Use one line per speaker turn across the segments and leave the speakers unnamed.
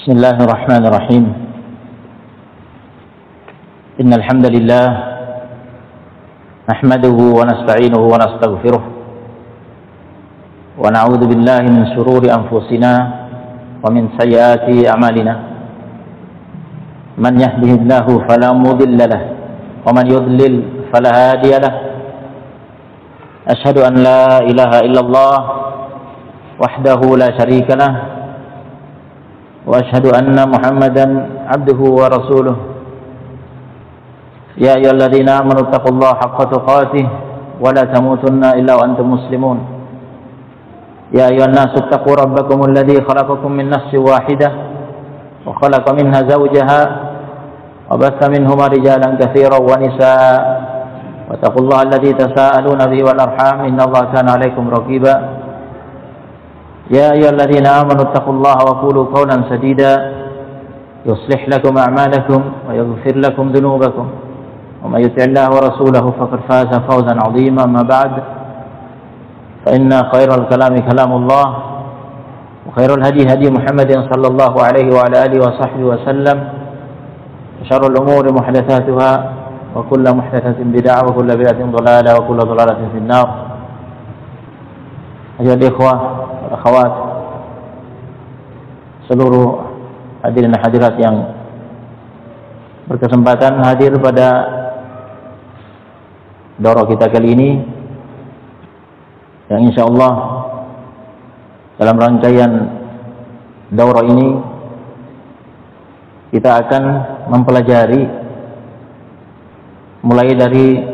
Bismillahirrahmanirrahim. Innal hamdalillah nahmaduhu wa nasta'inuhu wa nastaghfiruh wa na'udzu billahi min shururi anfusina wa min sayyiati a'malina. Man yahdihillahu fala mudilla lahu wa man yudlil fala hadiya lahu. Ashhadu an la ilaha illallah wahdahu la syarika lahu wa ashhadu anna Muhammadan abduhu wa rasuluh. Ya ayyuhalladzina amanu taqullaha haqqa tuqatih wa la tamutunna illa wa antum muslimun. Ya ayyuhan nasu taqu rabbakumul ladzi khalaqakum min nafsin wahidah wa khalaqa minha zawjaha wa batha minhuma rijalan katsiran wa nisaa wa taqullaha alladzi tasaaluna bihi wal arham innallaha kana 'alaikum raqiba. يا أيها الذين آمنوا اتقوا الله وقولوا قولا سديدا يصلح لكم أعمالكم ويغفر لكم ذنوبكم ومن يطع الله ورسوله فقد فاز فوزا عظيما. أما بعد فإن خير الكلام كلام الله وخير الهدي هدي محمد صلى الله عليه وعلى آله وصحبه وسلم وشر الأمور محدثاتها وكل محدثة بدعة وكل بدعة ضلالة وكل ضلالة في النار. أيها الإخوة akhwat, seluruh hadirin dan hadirat yang berkesempatan hadir pada daurah kita kali ini, yang insyaallah dalam rangkaian daurah ini kita akan mempelajari mulai dari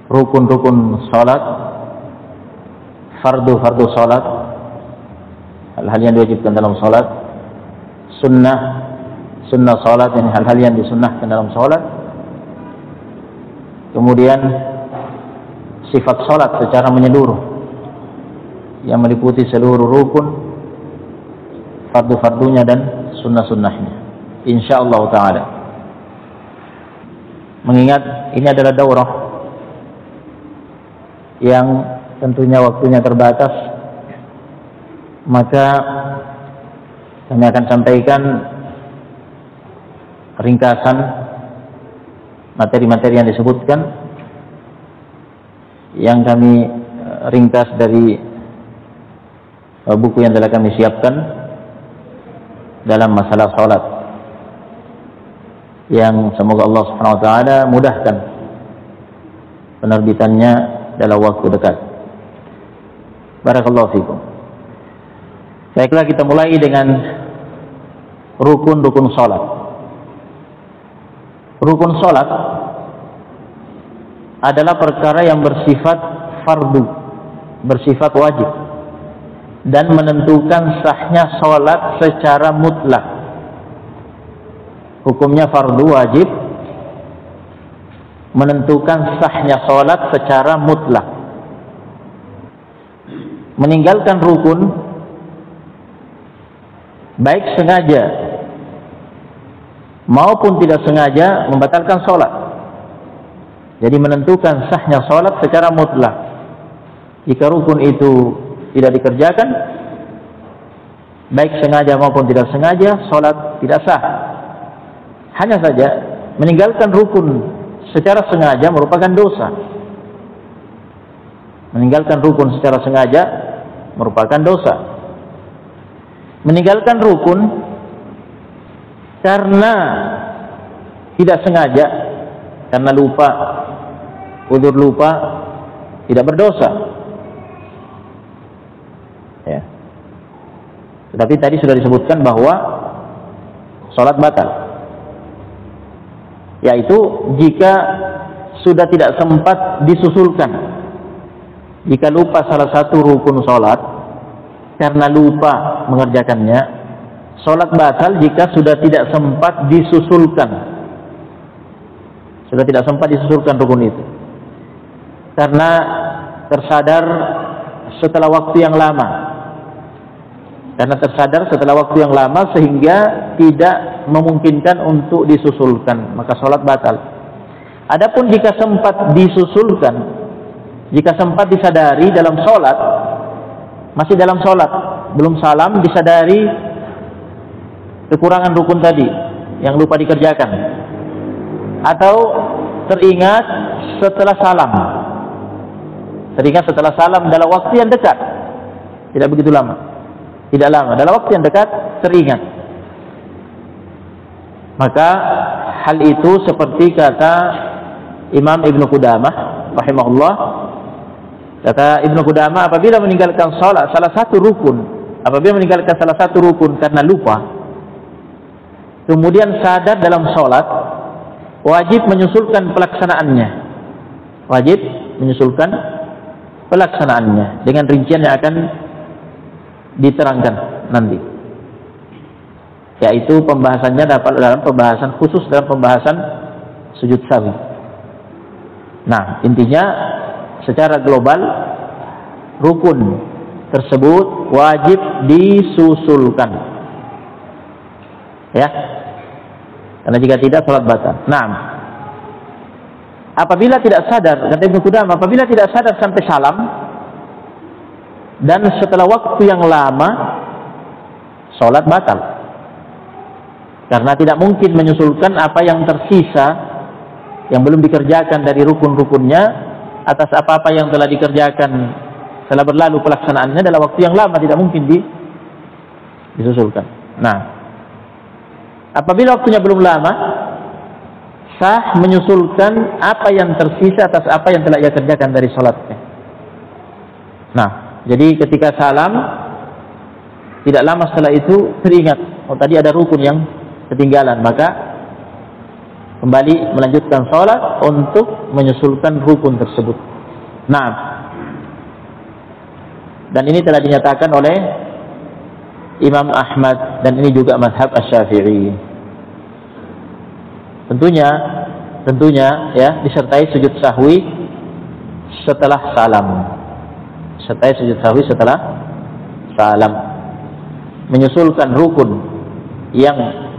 rukun-rukun salat, fardu-fardu salat, hal-hal yang diwajibkan dalam salat, sunnah salat, ini hal-hal yang disunnahkan dalam salat. Kemudian sifat salat secara menyeluruh yang meliputi seluruh rukun, fardu-fardunya dan sunnah-sunnahnya, insyaallah taala. Mengingat ini adalah daurah yang tentunya waktunya terbatas, maka kami akan sampaikan ringkasan materi-materi yang disebutkan, yang kami ringkas dari buku yang telah kami siapkan dalam masalah salat, yang semoga Allah Subhanahu wa taala mudahkan penerbitannya dalam waktu dekat. Barakallahu fikum. Baiklah, kita mulai dengan rukun-rukun salat. Rukun salat adalah perkara yang bersifat fardu, bersifat wajib, dan menentukan sahnya salat secara mutlak. Hukumnya fardu wajib, menentukan sahnya salat secara mutlak. Meninggalkan rukun baik sengaja maupun tidak sengaja membatalkan sholat. Jadi menentukan sahnya sholat secara mutlak. Jika rukun itu tidak dikerjakan, baik sengaja maupun tidak sengaja, sholat tidak sah. Hanya saja meninggalkan rukun secara sengaja merupakan dosa. Meninggalkan rukun secara sengaja merupakan dosa. Meninggalkan rukun karena tidak sengaja, karena lupa, udzur lupa, tidak berdosa. Ya. Tetapi tadi sudah disebutkan bahwa sholat batal, yaitu jika sudah tidak sempat disusulkan. Jika lupa salah satu rukun sholat karena lupa mengerjakannya, sholat batal jika sudah tidak sempat disusulkan. Sudah tidak sempat disusulkan rukun itu, karena tersadar setelah waktu yang lama. Karena tersadar setelah waktu yang lama sehingga tidak memungkinkan untuk disusulkan, maka sholat batal. Adapun jika sempat disusulkan, jika sempat disadari dalam sholat, masih dalam sholat, belum salam, disadari kekurangan rukun tadi yang lupa dikerjakan, atau teringat setelah salam. Teringat setelah salam dalam waktu yang dekat, tidak begitu lama, tidak lama, dalam waktu yang dekat teringat. Maka hal itu seperti kata Imam Ibnu Qudamah rahimahullah. Kata Ibnu Qudamah, apabila meninggalkan salat salah satu rukun, apabila meninggalkan salah satu rukun karena lupa, kemudian sadar dalam salat, wajib menyusulkan pelaksanaannya. Wajib menyusulkan pelaksanaannya dengan rincian yang akan diterangkan nanti. Yaitu pembahasannya dalam pembahasan khusus dalam pembahasan sujud sahwi. Nah, intinya secara global rukun tersebut wajib disusulkan. Ya. Karena jika tidak salat batal. Nah, apabila tidak sadar, kata Ibnu Qudamah, apabila tidak sadar sampai salam dan setelah waktu yang lama, salat batal. Karena tidak mungkin menyusulkan apa yang tersisa yang belum dikerjakan dari rukun-rukunnya atas apa-apa yang telah dikerjakan telah berlalu pelaksanaannya dalam waktu yang lama, tidak mungkin disusulkan. Nah, apabila waktunya belum lama, sah menyusulkan apa yang tersisa atas apa yang telah ia kerjakan dari salatnya. Nah, jadi ketika salam tidak lama setelah itu teringat, oh tadi ada rukun yang ketinggalan, maka kembali melanjutkan salat untuk menyusulkan rukun tersebut. Nah, dan ini telah dinyatakan oleh Imam Ahmad dan ini juga mazhab Asy-Syafi'i. Tentunya ya disertai sujud sahwi setelah salam. Sertai sujud sahwi setelah salam. Menyusulkan rukun yang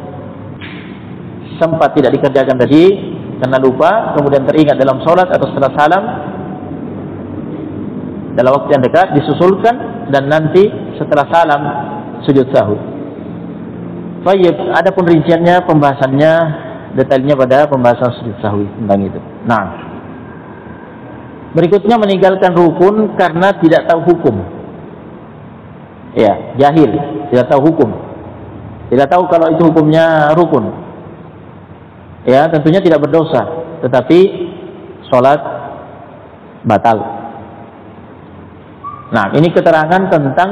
sempat tidak dikerjakan tadi karena lupa, kemudian teringat dalam sholat atau setelah salam dalam waktu yang dekat disusulkan, dan nanti setelah salam sujud sahwi. Baik, adapun rinciannya, pembahasannya, detailnya pada pembahasan sujud sahwi tentang itu. Nah, berikutnya meninggalkan rukun karena tidak tahu hukum. Ya, jahil, tidak tahu hukum, tidak tahu kalau itu hukumnya rukun. Ya, tentunya tidak berdosa, tetapi sholat batal. Nah, ini keterangan tentang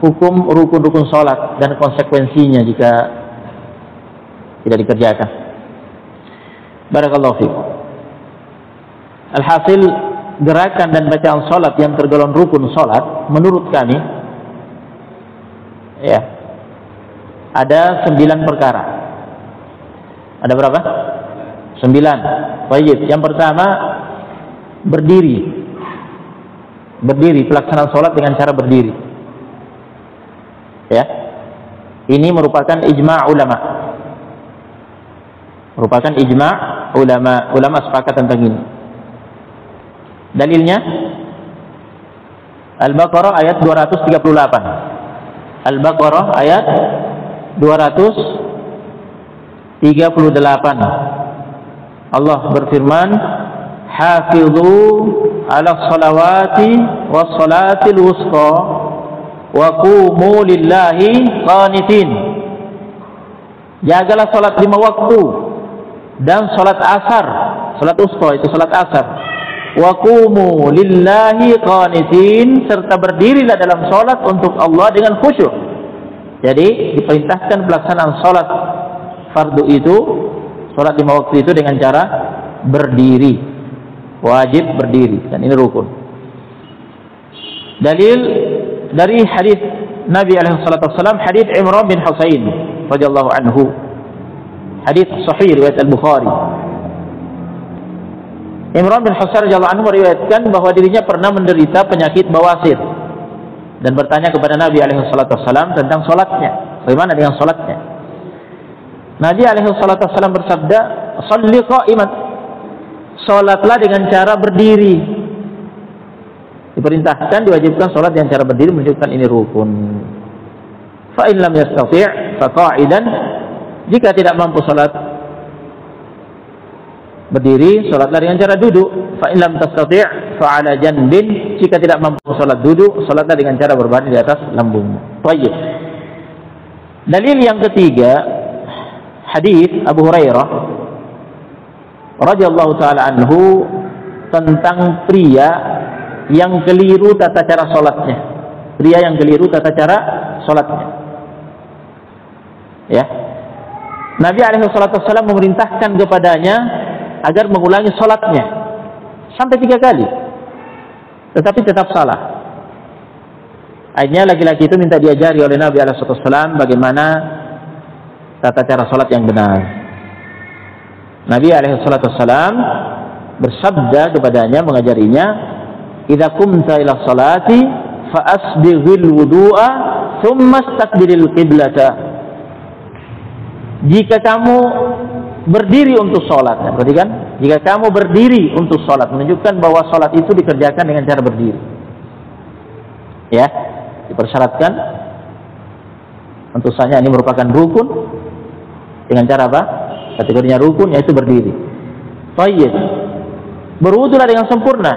hukum rukun-rukun sholat dan konsekuensinya jika tidak dikerjakan. Barakallahu fiikum. Alhasil, gerakan dan bacaan sholat yang tergolong rukun sholat, menurut kami, ya, ada 9 perkara. Ada berapa? 9. Baik. Yang pertama, berdiri. Berdiri, pelaksanaan sholat dengan cara berdiri. Ya. Ini merupakan ijma' ulama. Merupakan ijma' ulama. Ulama sepakat tentang ini. Dalilnya Al-Baqarah ayat 238. Al-Baqarah ayat 238. Allah berfirman, hafizu ala salawati was salatil wusta wa qumu lillahi qanitin. Jagalah salat 5 waktu dan salat asar, salat wusta itu salat asar. Wa qumu lillahi qanitin, serta berdirilah dalam salat untuk Allah dengan khusyuk. Jadi diperintahkan pelaksanaan salat fardu itu, sholat 5 waktu itu dengan cara berdiri, wajib berdiri, dan ini rukun. Dalil dari hadis Nabi SAW, hadis Imran bin Husain radhiyallahu anhu, hadis sahih riwayat Al-Bukhari. Imran bin Husain radhiyallahu anhu meriwayatkan bahwa dirinya pernah menderita penyakit bawasir dan bertanya kepada Nabi SAW tentang sholatnya, bagaimana dengan sholatnya. Nabi SAW bersabda, "Shalli qa'iman." Salatlah dengan cara berdiri. Diperintahkan, diwajibkan salat dengan cara berdiri, menunjukkan ini rukun. Fa in lam yastati' fa qa'idan. Jika tidak mampu salat berdiri, salatlah dengan cara duduk. Fa in lam tastati' fa 'ala janbin. Jika tidak mampu salat duduk, salatlah dengan cara berbaring di atas lambungnya. Baik. Dalil yang ketiga, hadis Abu Hurairah radhiyallahu taala anhu tentang pria yang keliru tata cara salatnya. Pria yang keliru tata cara salatnya. Ya. Nabi alaihi wasallam memerintahkan kepadanya agar mengulangi salatnya sampai 3 kali. Tetapi tetap salah. Akhirnya laki-laki itu minta diajari oleh Nabi alaihi wasallam bagaimana tata cara salat yang benar. Nabi alaihi wasallam bersabda kepadanya, mengajarinya, "Idza qumta ila sholati fa asbighil wudu'a thumma istaqbilil qiblata." Jika kamu berdiri untuk sholat, ya, perhatikan, jika kamu berdiri untuk sholat, menunjukkan bahwa sholat itu dikerjakan dengan cara berdiri. Ya, dipersyaratkan. Tentu saja ini merupakan rukun. Dengan cara apa? Kategorinya rukun, yaitu berdiri. Baik. Berwudulah dengan sempurna.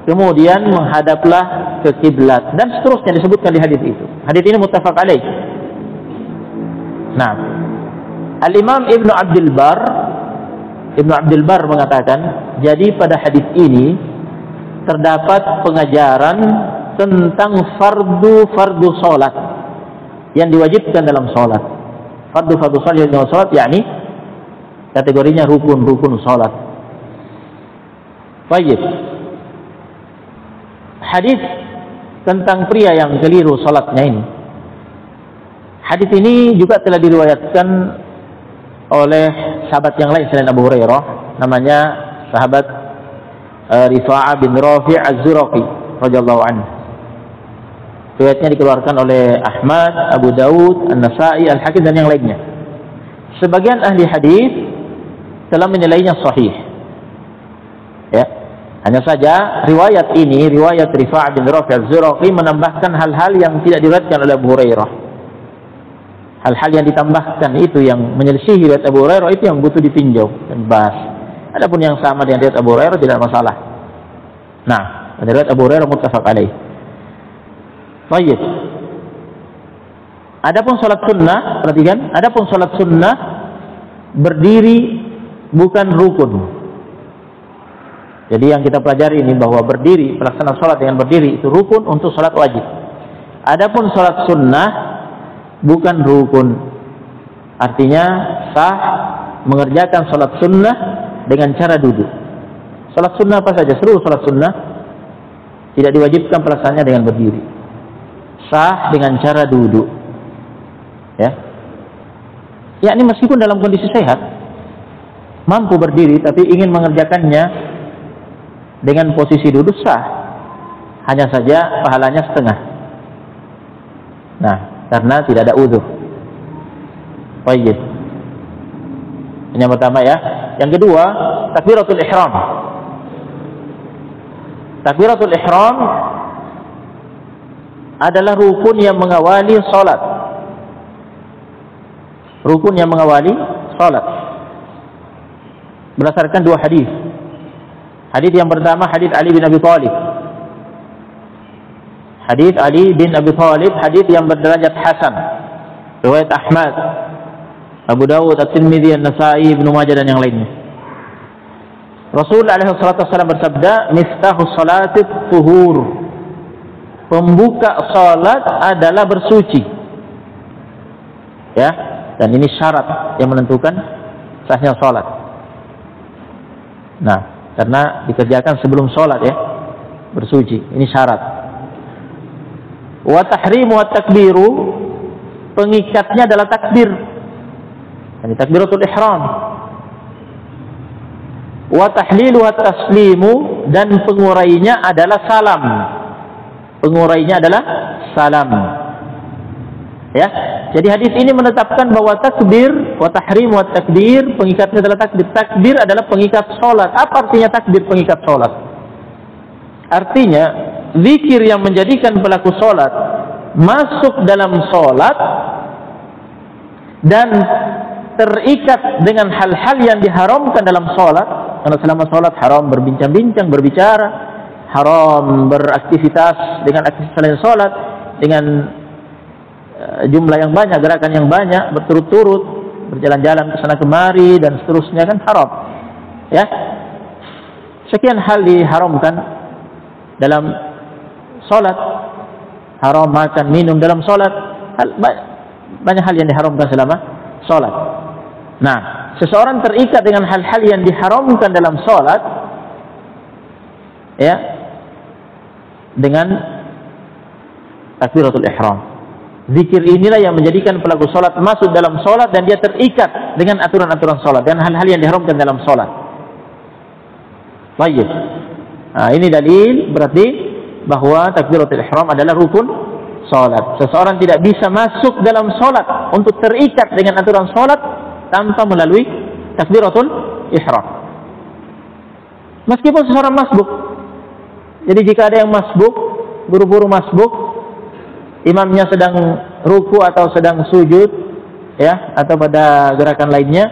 Kemudian menghadaplah ke kiblat dan seterusnya disebutkan di hadis itu. Hadis ini muttafaq alaih. Nah, Al-Imam Ibnu Abdul Bar mengatakan, jadi pada hadis ini terdapat pengajaran tentang fardu salat yang diwajibkan dalam salat. Fardu salat yang dalam salat, yakni kategorinya rukun salat. Baik. Hadis tentang pria yang keliru salatnya ini. Hadis ini juga telah diriwayatkan oleh sahabat yang lain selain Abu Hurairah, namanya sahabat Rifa'ah bin Rafi' Az-Zuraqi radhiyallahu anhu. Riwayatnya dikeluarkan oleh Ahmad, Abu Daud, An-Nasa'i, Al-Hakim dan yang lainnya. Sebagian ahli hadis telah menilainya sahih. Ya. Hanya saja riwayat ini, riwayat Rifa'ah bin Rafi' Az-Zuraqi, menambahkan hal-hal yang tidak diriwayatkan oleh Abu Hurairah. Hal-hal yang ditambahkan itu yang menyelisihi riwayat Abu Hurairah, itu yang butuh ditinjau dan dibahas. Adapun yang sama dengan riwayat Abu Hurairah tidak masalah. Nah, riwayat Abu Hurairah muttafaq alaih. Baik. Adapun salat sunnah, perhatikan, adapun salat sunnah berdiri bukan rukun. Jadi yang kita pelajari ini bahwa berdiri, pelaksanaan salat dengan berdiri itu rukun untuk salat wajib. Adapun salat sunnah bukan rukun. Artinya sah mengerjakan salat sunnah dengan cara duduk. Salat sunnah apa saja? Seluruh salat sunnah tidak diwajibkan pelaksanaannya dengan berdiri. Sah dengan cara duduk. Ya. Yakni meskipun dalam kondisi sehat, mampu berdiri tapi ingin mengerjakannya dengan posisi duduk, sah. Hanya saja pahalanya setengah. Nah, karena tidak ada udhur. Baik. Ini yang pertama ya. Yang kedua, takbiratul ihram. Takbiratul ihram adalah rukun yang mengawali salat. Rukun yang mengawali salat. Berdasarkan 2 hadis. Hadis yang pertama, hadis Ali bin Abi Thalib. Hadis Ali bin Abi Thalib, hadis yang berderajat hasan. Riwayat Ahmad, Abu Dawud, At-Tirmidzi, An-Nasa'i, Ibnu Majah dan yang lainnya. Rasulullah SAW bersabda, "Miftahus salati tuhur." Pembuka salat adalah bersuci. Ya, dan ini syarat yang menentukan sahnya salat. Nah, karena dikerjakan sebelum salat ya, bersuci. Ini syarat. Wa tahrimu wa takbiru, pengikatnya adalah takbir. Ini takbiratul ihram. Wa tahlilu wa taslimu, dan pengurainya adalah salam. Pengurainya adalah salam. Ya. Jadi hadis ini menetapkan bahwa takbir wa tahrim wa takbir, pengikatnya adalah takbir. Takbir adalah pengikat salat. Apa artinya takbir pengikat salat? Artinya zikir yang menjadikan pelaku salat masuk dalam sholat dan terikat dengan hal-hal yang diharamkan dalam sholat, karena selama sholat haram berbincang-bincang, berbicara, haram beraktivitas dengan aktivitas selain sholat, dengan jumlah yang banyak, gerakan yang banyak, berturut-turut, berjalan-jalan ke sana kemari dan seterusnya, kan haram. Ya, sekian hal diharamkan dalam sholat, haram makan minum dalam sholat, banyak hal yang diharamkan selama sholat. Nah, seseorang terikat dengan hal-hal yang diharamkan dalam sholat, ya, dengan takbiratul ihram. Zikir inilah yang menjadikan pelaku sholat masuk dalam sholat dan dia terikat dengan aturan-aturan sholat dan hal-hal yang diharamkan dalam sholat. Baik. Nah, ini dalil berarti bahwa takbiratul ihram adalah rukun sholat. Seseorang tidak bisa masuk dalam sholat untuk terikat dengan aturan sholat tanpa melalui takbiratul ihram. Meskipun seseorang masbuk. Jadi jika ada yang masbuk, buru-buru masbuk, imamnya sedang ruku atau sedang sujud, ya, atau pada gerakan lainnya,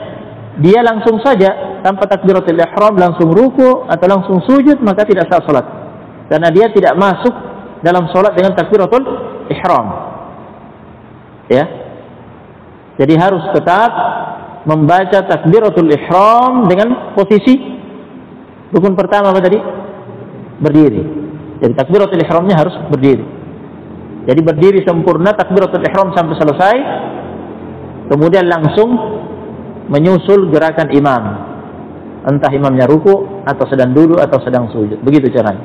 dia langsung saja tanpa takbiratul ihram langsung ruku atau langsung sujud, maka tidak sah salat. Karena dia tidak masuk dalam salat dengan takbiratul ihram. Ya. Jadi harus tetap membaca takbiratul ihram dengan posisi rukun pertama apa tadi? Berdiri. Jadi takbiratul ihramnya harus berdiri. Jadi berdiri sempurna takbiratul ihram sampai selesai, kemudian langsung menyusul gerakan imam, entah imamnya ruku atau sedang duduk atau sedang sujud, begitu caranya.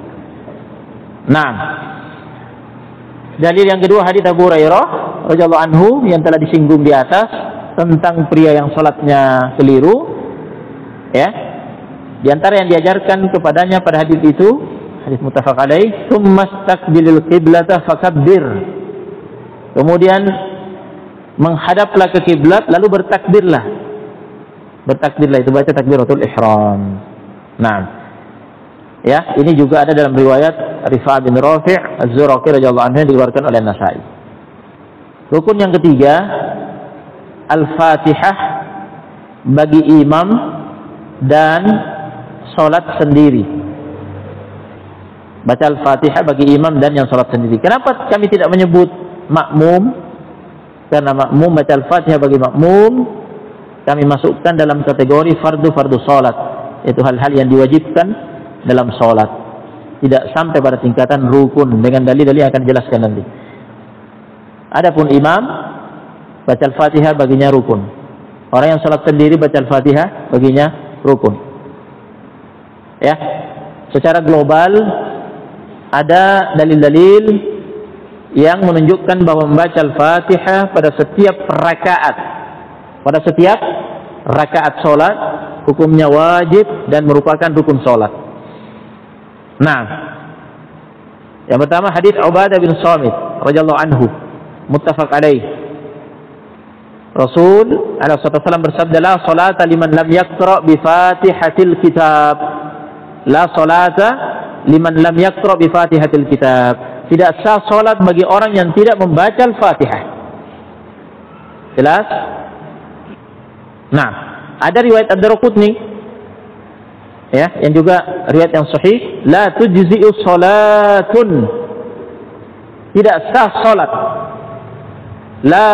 Nah, dalil yang kedua hadits Abu Hurairah radhiyallahu anhu yang telah disinggung di atas tentang pria yang salatnya keliru, ya. Di antara yang diajarkan kepadanya pada hadis itu, hadis muttafaq alaih, "Tsumastaqbilil qiblata fakabbir." Kemudian menghadaplah ke kiblat lalu bertakbirlah. Bertakbirlah itu baca takbiratul ihram. Nah, ya, ini juga ada dalam riwayat Rifa'ah bin Rafi' Az-Zuraqi radhiyallahu anhu yang dikeluarkan oleh An-Nasa'i. Rukun yang ketiga, Al-Fatihah bagi imam dan salat sendiri. Baca Al-Fatihah bagi imam dan yang salat sendiri. Kenapa kami tidak menyebut makmum? Karena makmum baca Al-Fatihah bagi makmum kami masukkan dalam kategori fardu salat, yaitu hal-hal yang diwajibkan dalam salat, tidak sampai pada tingkatan rukun dengan dalil-dalil yang akan dijelaskan nanti. Adapun imam baca Al-Fatihah baginya rukun. Orang yang salat sendiri baca Al-Fatihah baginya rukun. Ya, secara global ada dalil-dalil yang menunjukkan bahwa membaca Al-Fatihah pada setiap rakaat salat hukumnya wajib dan merupakan rukun salat. Nah, yang pertama hadis Ubadah bin Samit radhiyallahu anhu, muttafaq alaih. Rasul alaihi wasallam bersabda, "La salata liman lam yaqra bi Fatihatil kitab." La salata liman lam yaqra bi Fatihatil kitab. Tidak sah salat bagi orang yang tidak membaca Al-Fatihah. Jelas? Nah, ada riwayat Ad-Darqutni, ya, yang juga riwayat yang sahih, la tujzi'u salatun. Tidak sah salat. La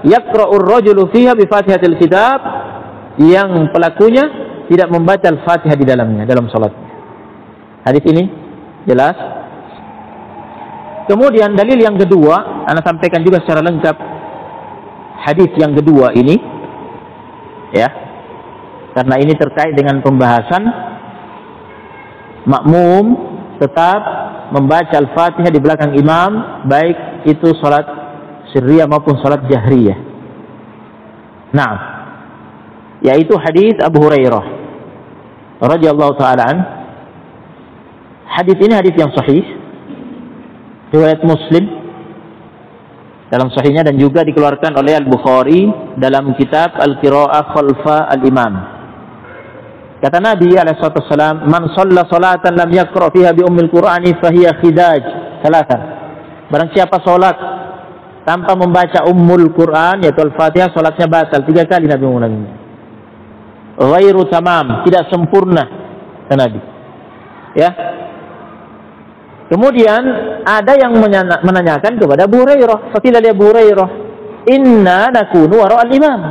yaqra'ur rajulu fiha bi Fatihatil kitab, yang pelakunya tidak membaca Al-Fatihah di dalamnya, dalam salat. Hadis ini jelas. Kemudian dalil yang kedua, ana sampaikan juga secara lengkap hadis yang kedua ini, ya, karena ini terkait dengan pembahasan makmum tetap membaca Al-Fatihah di belakang imam, baik itu salat sirriyah maupun salat jahriyah. Nah, yaitu hadis Abu Hurairah radhiyallahu taala an. Hadis ini hadis yang sahih, riwayat Muslim dalam sahihnya dan juga dikeluarkan oleh Al-Bukhari dalam kitab Al-Qira'ah Khalfa Al-Imam. Kata Nabi alaihi wasallam, "Man shalla salatan lam yaqra fiha bi ummil Qur'ani fa hiya khidaj." Salatan. Barang siapa salat tanpa membaca Ummul Quran yaitu Al-Fatihah, salatnya batal. 3 kali Nabi mengulanginya. Ghairu tamam, tidak sempurna, kata Nabi. Ya. Kemudian ada yang menanyakan kepada Abu Hurairah, faqila li Abu Hurairah, inna nakunu wara al-imam.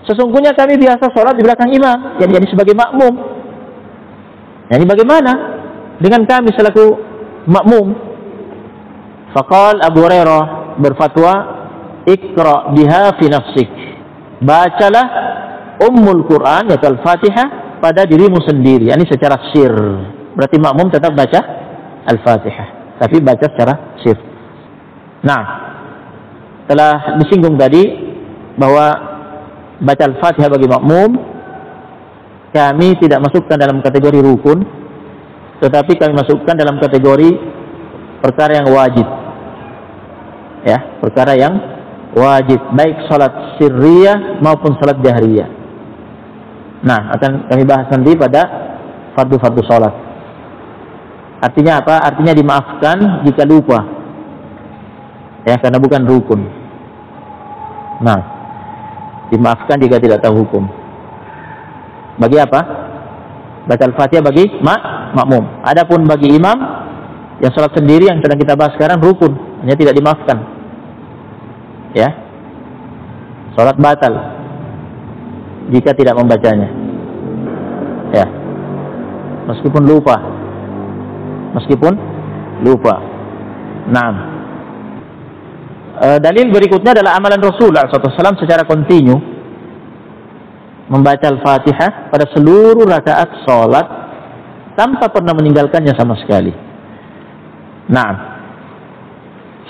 Sesungguhnya kami biasa salat di belakang imam, jadi sebagai makmum. Jadi bagaimana dengan kami selaku makmum? Faqal Abu Hurairah berfatwa, Iqra biha fi nafsik. Bacalah Ummul Quran yaitu Al-Fatihah pada dirimu sendiri, yakni secara sir. Berarti makmum tetap baca Al-Fatihah, tapi baca secara sir. Nah, telah disinggung tadi bahwa baca Al-Fatihah bagi makmum kami tidak masukkan dalam kategori rukun, tetapi kami masukkan dalam kategori perkara yang wajib. Ya, perkara yang wajib, baik salat sirriyah maupun salat jahriyah. Nah, akan kami bahas nanti pada fardu-fardu salat. Artinya apa? Artinya dimaafkan jika lupa. Ya, karena bukan rukun. Nah, dimaafkan jika tidak tahu hukum. Bagi apa? Baca Al-Fatihah bagi makmum. Adapun bagi imam yang salat sendiri yang sedang kita bahas sekarang rukun, hanya tidak dimaafkan. Ya, salat batal jika tidak membacanya. Ya, meskipun lupa. Nah, dalil berikutnya adalah amalan Rasulullah SAW secara kontinu membaca Al-Fatihah pada seluruh rakaat salat tanpa pernah meninggalkannya sama sekali. Nah,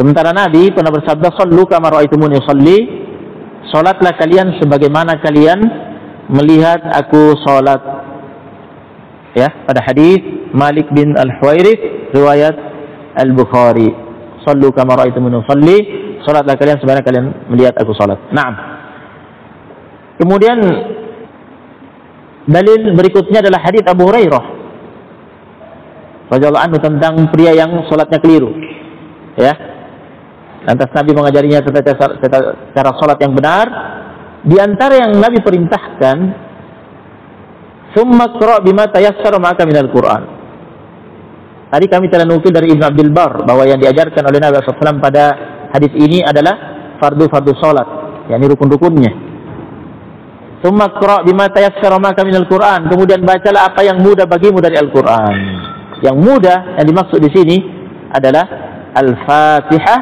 sementara Nabi pernah bersabda, "Shallu kama ra'aitumuni usolli." Salatlah kalian sebagaimana kalian melihat aku salat. Ya, pada hadis Malik bin Al-Huwairits riwayat Al-Bukhari. "Shallu kama ra'aitumuni usolli." Salatlah kalian sebagaimana kalian melihat aku salat. Nah, kemudian dalil berikutnya adalah hadis Abu Hurairah radhiyallahu anhu tentang pria yang salatnya keliru. Ya. Lantas Nabi mengajarinya tentang cara salat yang benar. Di antara yang Nabi perintahkan, "Tsumma qra' bima tayassara ma'aka minal Qur'an." Tadi kami telah nukil dari Ibnu Abdul Bar bahwa yang diajarkan oleh Nabi SAW pada hadis ini adalah fardu-fardu salat, yakni rukun-rukunnya. "Tsumma qra' bima tayassara ma'aka minal Qur'an." Kemudian bacalah apa yang mudah bagimu dari Al-Qur'an. Yang mudah yang dimaksud di sini adalah Al-Fatihah,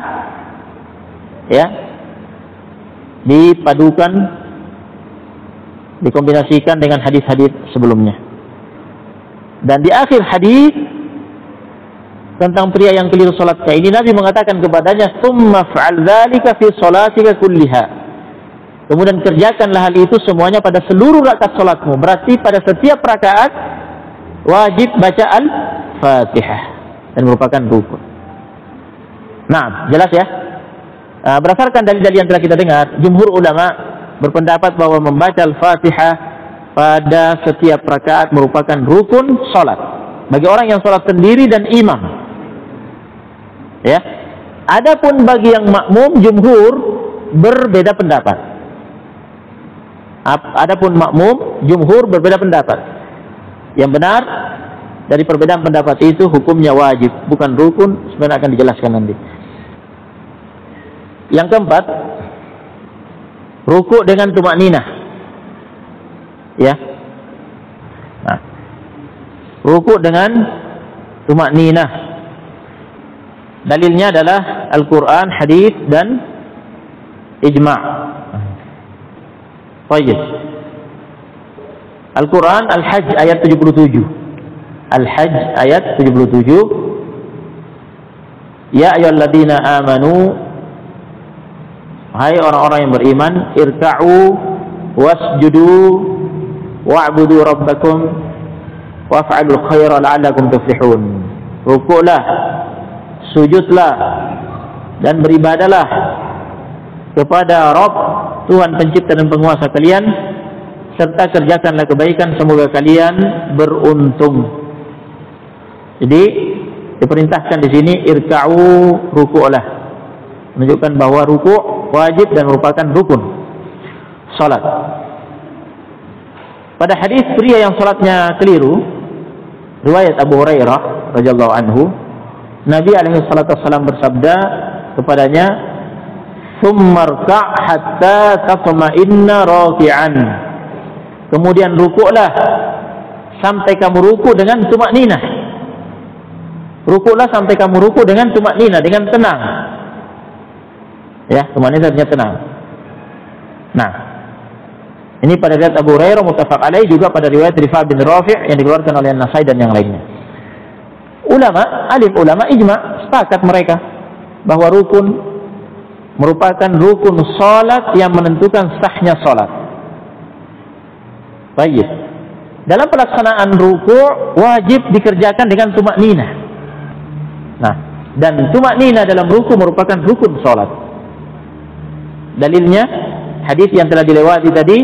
ya, dikombinasikan dengan hadis-hadis sebelumnya. Dan di akhir hadis tentang pria yang keliru salatnya ini Nabi mengatakan kepadanya, "Tsumma fa'al dzalika fi shalatika kulliha." Kemudian kerjakanlah hal itu semuanya pada seluruh rakaat salatmu. Berarti pada setiap rakaat wajib baca Al-Fatihah dan merupakan rukun. Nah, jelas ya. Berdasarkan dalil-dalil yang telah kita dengar, jumhur ulama berpendapat bahwa membaca Al-Fatihah pada setiap rakaat merupakan rukun salat bagi orang yang salat sendiri dan imam. Ya. Adapun bagi yang makmum, jumhur berbeda pendapat. Adapun makmum, jumhur berbeda pendapat. Yang benar dari perbedaan pendapat itu hukumnya wajib, bukan rukun, sebenarnya akan dijelaskan nanti. Yang keempat, rukuk dengan tumakninah. Ya. Nah, rukuk dengan tumakninah. Dalilnya adalah Al-Quran, hadis dan ijma'. Baik. Al-Quran Al-Hajj ayat 77. Al-Hajj ayat 77. Ya ayyuhalladzina amanu, hai orang-orang yang beriman, irka'u wasjudu wa'budu rabbakum waf'alul khaira la'allakum tuflihun. Rukuklah, sujudlah dan beribadalah kepada Rabb, Tuhan pencipta dan penguasa kalian, serta kerjakanlah kebaikan, semoga kalian beruntung. Jadi diperintahkan di sini irka'u, rukuklah. menunjukkan bahwa ruku' wajib dan merupakan rukun salat. Pada hadis pria yang salatnya keliru, riwayat Abu Hurairah radhiyallahu anhu, Nabi alaihi salatu wasallam bersabda kepadanya, "Tsummarka' hatta tatma'inna raki'an." Kemudian rukuklah sampai kamu ruku dengan tumakninah. Rukuklah sampai kamu ruku dengan tumakninah, dengan tenang. Ya, tumakninah artinya tenang. Nah, ini pada riwayat Abu Hurairah muttafaq alaih, juga pada riwayat Rifa'ah bin Rafi' yang dikeluarkan oleh An-Nasai dan yang lainnya. Alim ulama ijma, sepakat mereka bahwa rukun merupakan rukun salat yang menentukan sahnya salat. Baik. Dalam pelaksanaan ruku' wajib dikerjakan dengan tumakninah. Nah, dan tumakninah dalam ruku' merupakan rukun salat. Dalilnya hadis yang telah dilewati tadi,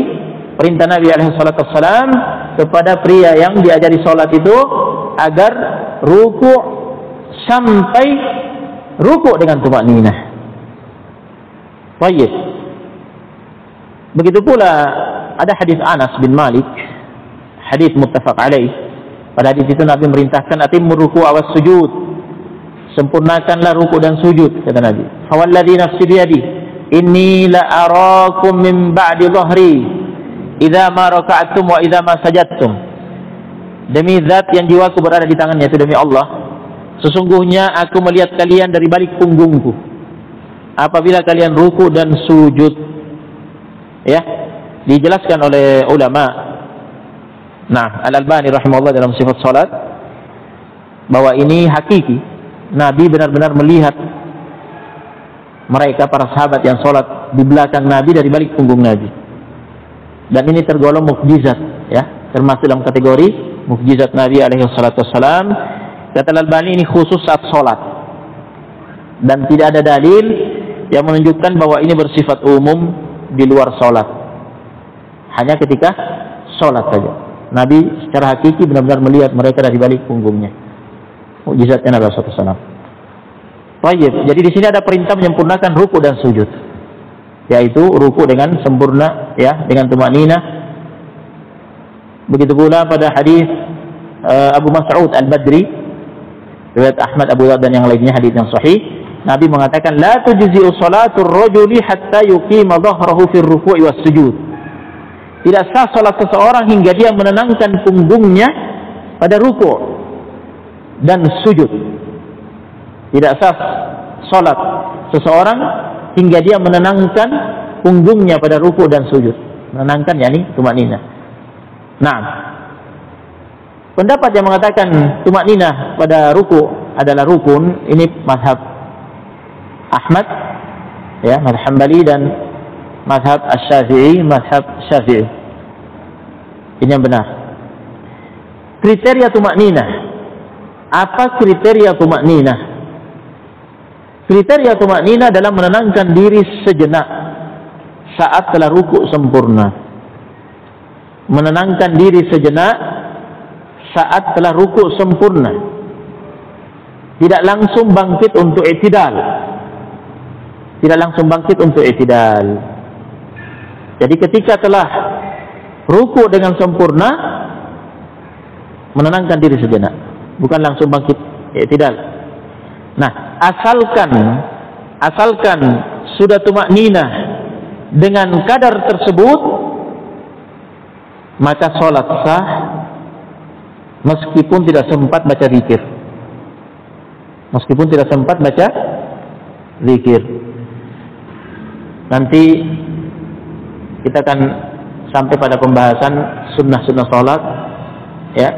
perintah Nabi alaihi salatu wassalam kepada pria yang diajari salat itu agar ruku' sampai ruku' dengan tumakninah. Baik. Begitu pula ada hadis Anas bin Malik, hadis muttafaq alaih. Pada hadis itu Nabi merintahkan atimmu ruku' awas sujud, sempurnakanlah ruku' dan sujud, kata Nabi. Fawalladzi nafsi biyadi inni la arakum min ba'di dhahri idza ma raka'tum wa idza ma sajadtum. Demi zat yang jiwaku berada di tangannya, itu demi Allah, sesungguhnya aku melihat kalian dari balik punggungku apabila kalian ruku dan sujud. Ya, dijelaskan oleh ulama. Nah, Al-Albani rahimahullah dalam sifat salat bahwa ini hakiki. Nabi benar-benar melihat mereka para sahabat yang salat di belakang Nabi dari balik punggung Nabi. Dan ini tergolong mukjizat, ya, termasuk dalam kategori mukjizat Nabi alaihi salatu wassalam. Kata Al-Albani ini khusus saat salat. Dan tidak ada dalil yang menunjukkan bahwa ini bersifat umum di luar salat. Hanya ketika salat saja. Nabi secara hakiki benar-benar melihat mereka dari balik punggungnya. Mukjizatnya Nabi sallallahu alaihi wasallam. Baik, jadi di sini ada perintah menyempurnakan ruku dan sujud, yaitu ruku dengan sempurna, ya, dengan tumakninah. Begitu pula pada hadis Abu Mas'ud Al-Badri, riwayat Ahmad, Abu Dawud dan yang lainnya, hadis yang sahih, Nabi mengatakan la tujzi'u salatul rajuli hatta yuqima dhahrahu fi ruku'i was sujud. Tidak sah salat seseorang hingga dia menenangkan punggungnya pada ruku' dan sujud. Tidak sah salat seseorang hingga dia menenangkan punggungnya pada ruku' dan sujud. Menenangkan yakni tumakninah. Nah, pendapat yang mengatakan tumakninah pada ruku' adalah rukun, ini mazhab Ahmad, ya, mazhab Hambali, dan mazhab Asy-Syafi'i, mazhab Syafi'i. Ini yang benar. Kriteria tumakninah. Apa kriteria tumakninah? Kriteria tumakninah dalam menenangkan diri sejenak saat telah ruku' sempurna. Menenangkan diri sejenak saat telah ruku' sempurna. Tidak langsung bangkit untuk i'tidal. Tidak langsung bangkit untuk i'tidal. Jadi ketika telah ruku' dengan sempurna, menenangkan diri sejenak, bukan langsung bangkit i'tidal. Nah, asalkan sudah tumakninah dengan kadar tersebut, maka sholat sah meskipun tidak sempat baca zikir. Meskipun tidak sempat baca zikir. Nanti kita akan sampai pada pembahasan sunnah-sunnah sholat, ya,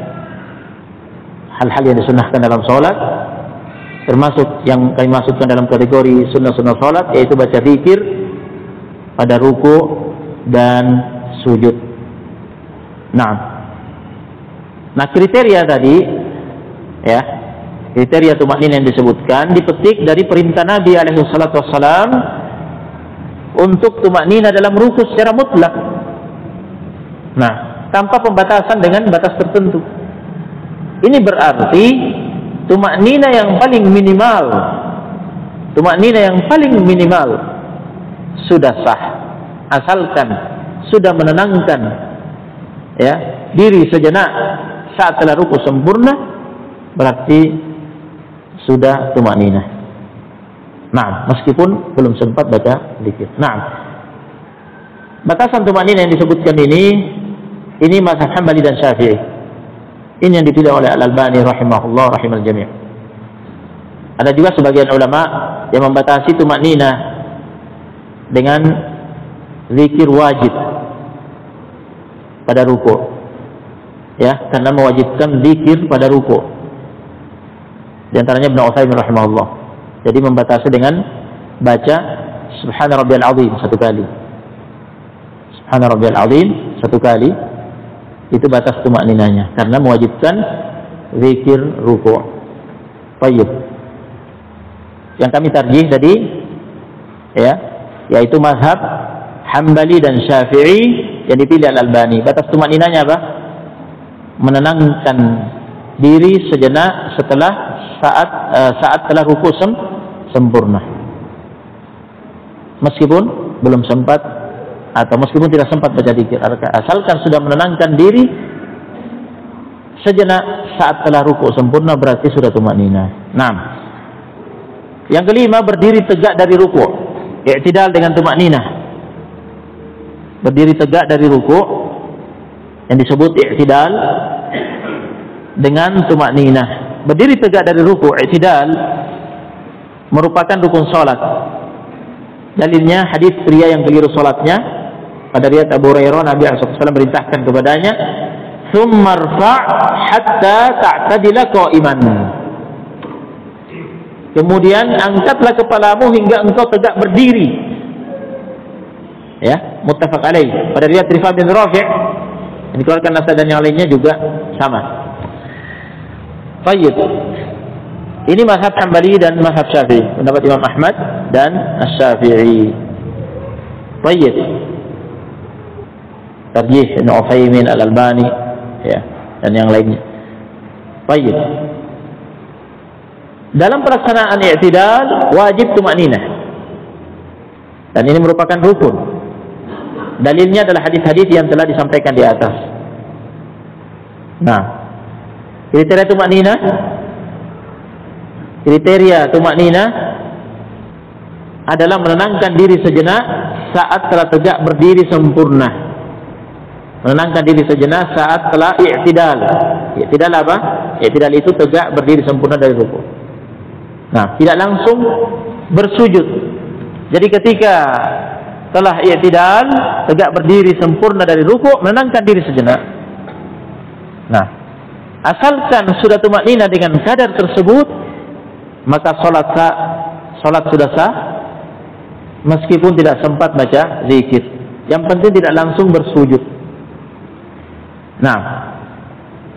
hal-hal yang disunnahkan dalam sholat, termasuk yang kami masukkan dalam kategori sunnah-sunnah sholat, yaitu baca zikir pada ruku dan sujud. Nah, kriteria tadi, ya, kriteria tumakninah yang disebutkan dipetik dari perintah Nabi alaihi salatu wassalam untuk tumakninah dalam ruku secara mutlak. Nah, tanpa pembatasan dengan batas tertentu. Ini berarti tumakninah yang paling minimal tumaknina yang paling minimal sudah sah, asalkan sudah menenangkan ya diri sejenak saat telah ruku sempurna, berarti sudah tumaknina. Nah, meskipun belum sempat baca zikir. Nah, batasan tumaknina yang disebutkan ini mazhab Hambali dan Syafi'i. Ini yang dipilih oleh Al-Albani rahimahullah rahimal jami'. Ada juga sebagian ulama yang membatasi tumaknina dengan zikir wajib pada ruku, ya, karena mewajibkan zikir pada ruku. Di antaranya Ibnu Utsaimin rahimahullah. Jadi membatasi dengan baca Subhana rabbiyal azim satu kali. Subhana rabbiyal azim satu kali, itu batas tumakninanya karena mewajibkan zikir ruku'. Baik. Yang kami tarjih tadi ya, yaitu mazhab Hambali dan Syafi'i yang dipilih Al-Albani. Batas tumakninanya apa? Menenangkan diri sejenak setelah saat telah ruku sempurna. Meskipun belum sempat atau meskipun tidak sempat baca zikir, asalkan sudah menenangkan diri sejenak saat telah ruku sempurna, berarti sudah tumaknina. Nah, yang kelima, berdiri tegak dari ruku, i'tidal dengan tumaknina. Berdiri tegak dari ruku yang disebut i'tidal dengan tumaknina. Berdiri tegak dari ruku, i'tidal, merupakan rukun salat. Dalilnya hadis pria yang keliru salatnya. Pada riwayat Abu Hurairah, Nabi SAW merintahkan kepadanya, "Tsumma rfa' hatta ta'tadila qa'iman." Kemudian angkatlah kepalamu hingga engkau tegak berdiri. Ya, muttafaq alaih. Pada riwayat Rifah bin Rafi' yang dikeluarkan Nasai dan yang lainnya juga sama. Baik. Ini mazhab Hambali dan mazhab Syafi'i, pendapat Imam Ahmad dan Asy-Syafi'i. Baik. Tarjih Ibnu Utsaimin, Al-Albani ya, dan yang lainnya. Baik. Dalam pelaksanaan i'tidal wajib tumakninah. Dan ini merupakan rukun. Dalilnya adalah hadis-hadis yang telah disampaikan di atas. Nah, kriteria tumakninah, adalah menenangkan diri sejenak saat telah tegak berdiri sempurna. Menenangkan diri sejenak saat telah i'tidal. I'tidal apa? I'tidal itu tegak berdiri sempurna dari ruku. Nah, tidak langsung bersujud. Jadi ketika telah i'tidal, tegak berdiri sempurna dari ruku, menenangkan diri sejenak. Nah, asalkan sudah tumaknina dengan kadar tersebut, maka salat sudah sah, meskipun tidak sempat baca zikir. Yang penting tidak langsung bersujud. Nah,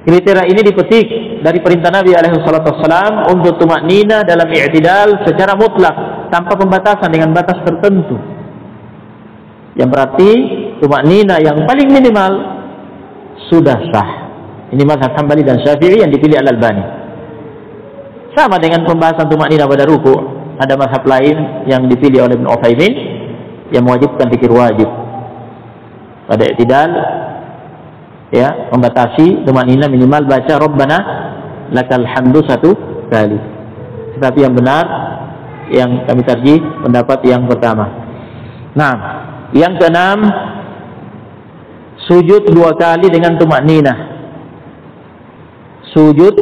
kriteria ini dipetik dari perintah Nabi SAW untuk tumaknina dalam i'tidal secara mutlak, tanpa pembatasan dengan batas tertentu. Yang berarti tumaknina yang paling minimal sudah sah. Ini mazhab Hambali dan Syafi'i yang dipilih Al-Albani. Sama dengan pembahasan tumaknina pada ruku, ada mazhab lain yang dipilih oleh Ibnu Utsaimin yang mewajibkan zikir wajib. Pada i'tidal ya, membatasi tumaknina minimal baca Rabbana lakal hamdu satu kali. Tetapi yang benar, yang kami tarjih, pendapat yang pertama. Nah, yang keenam, sujud 2 kali dengan tumakninah. Sujud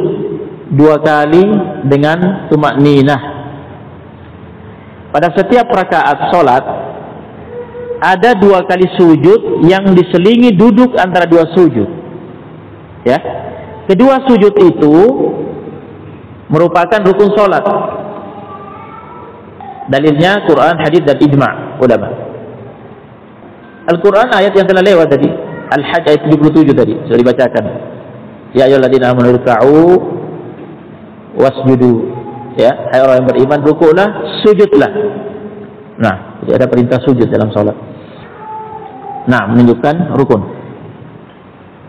2 kali dengan tumakninah. Pada setiap rakaat salat ada 2 kali sujud yang diselingi duduk antara 2 sujud. Ya. Kedua sujud itu merupakan rukun salat. Dalilnya Quran, hadis dan ijma' ulama. Al-Quran ayat yang telah lewat tadi, Al-Hajj ayat 77 tadi sudah dibacakan. Ya ayyuhalladzina amanu ruk'u wasjudu. Ya, hai orang yang beriman, rukuklah, sujudlah. Nah, jadi ada perintah sujud dalam salat. Nah, menunjukkan rukun.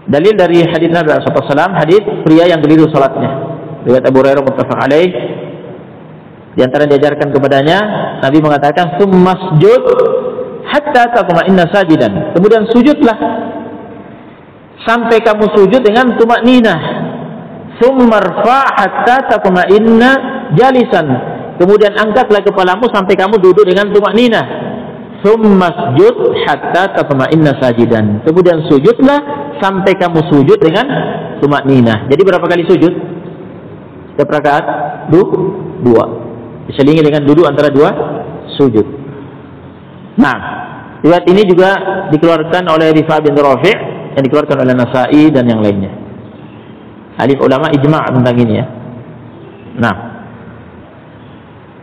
Dalil dari hadis Nabi SAW, hadis pria yang keliru salatnya. Riwayat Abu Hurairah muttafaq alaih. Di antara yang diajarkan kepadanya, Nabi mengatakan, "Tsummasjud hatta tatma'inna sajidan." Kemudian sujudlah sampai kamu sujud dengan tumakninah. "Tsummarfa hatta tatma'inna jalisan." Kemudian angkatlah kepalamu sampai kamu duduk dengan tumakninah. "Tsummasjud hatta tatma'inna sajidan." Kemudian sujudlah sampai kamu sujud dengan tumakninah. Jadi berapa kali sujud? Setiap rakaat? Dua. Diselingi dengan duduk antara dua sujud. Nah, riwayat ini juga dikeluarkan oleh Rifa'ah bin Rafi' yang dikeluarkan oleh Nasa'i dan yang lainnya. Ahli ulama ijma' tentang ini ya. Nah,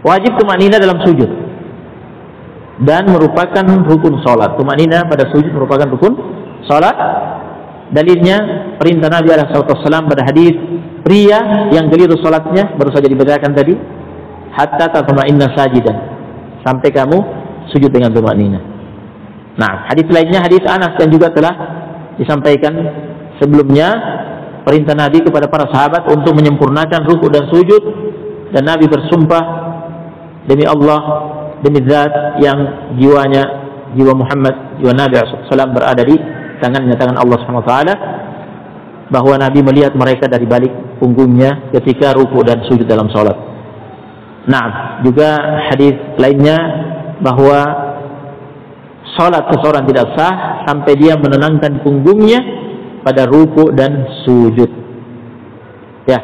wajib tumakninah dalam sujud dan merupakan rukun salat. Tumakninah pada sujud merupakan rukun salat. Dalilnya perintah Nabi SAW pada hadis pria yang keliru salatnya baru saja dibacakan tadi, hatta tatma'inna sajidan, sampai kamu sujud dengan tumakninah. Nah, hadis lainnya hadis Anas yang juga telah disampaikan sebelumnya, perintah Nabi kepada para sahabat untuk menyempurnakan rukuk dan sujud, dan Nabi bersumpah demi Allah, demi zat yang jiwa Muhammad, jiwa Nabi SAW berada di tangan Allah SWT, bahwa Nabi melihat mereka dari balik punggungnya ketika rukuk dan sujud dalam salat. Nah, juga hadis lainnya bahwa salat seseorang tidak sah sampai dia menenangkan punggungnya pada rukuk dan sujud. Ya.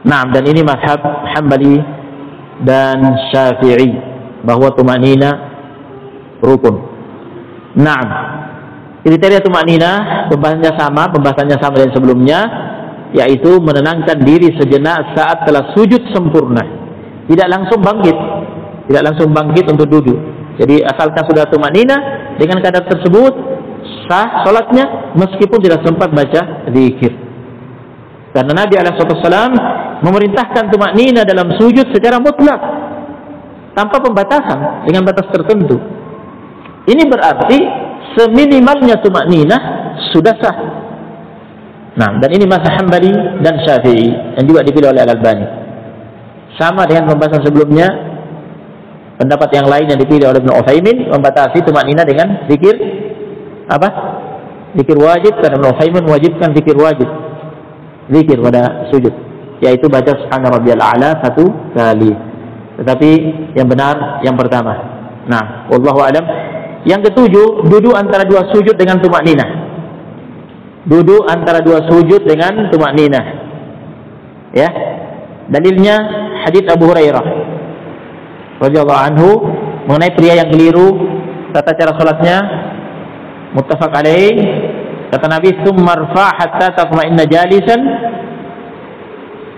Nah, dan ini mazhab Hambali dan Syafi'i bahwa tumakninah rukun. Nah, kriteria tumakninah pembahasannya sama dengan sebelumnya, yaitu menenangkan diri sejenak saat telah sujud sempurna. Tidak langsung bangkit untuk duduk. Jadi asalkan sudah tumakninah, dengan kadar tersebut sah salatnya meskipun tidak sempat baca zikir. Karena Nabi SAW memerintahkan tumakninah dalam sujud secara mutlak, tanpa pembatasan dengan batas tertentu. Ini berarti seminimalnya tumakninah sudah sah. Nah, dan ini mazhab Hambali dan Syafi'i yang juga dipilih oleh Al-Albani. Sama dengan pembahasan sebelumnya, pendapat yang lain yang dipilih oleh Ibnu Utsaimin membatasi tumakninah dengan zikir apa? Zikir wajib, karena Ibnu Utsaimin mewajibkan zikir wajib. Zikir pada sujud, yaitu baca subhana rabbiyal a'la 1 kali. Tetapi yang benar yang pertama. Nah, wallahu a'lam. Yang ketujuh, duduk antara dua sujud dengan tumakninah. Duduk antara dua sujud dengan tumakninah. Ya. Dalilnya hadis Abu Hurairah radhiyallahu anhu mengenai pria yang keliru tata cara salatnya, muttafaq alaih. Kata Nabi, "Tsummarfa hatta tatma'inna jalisan."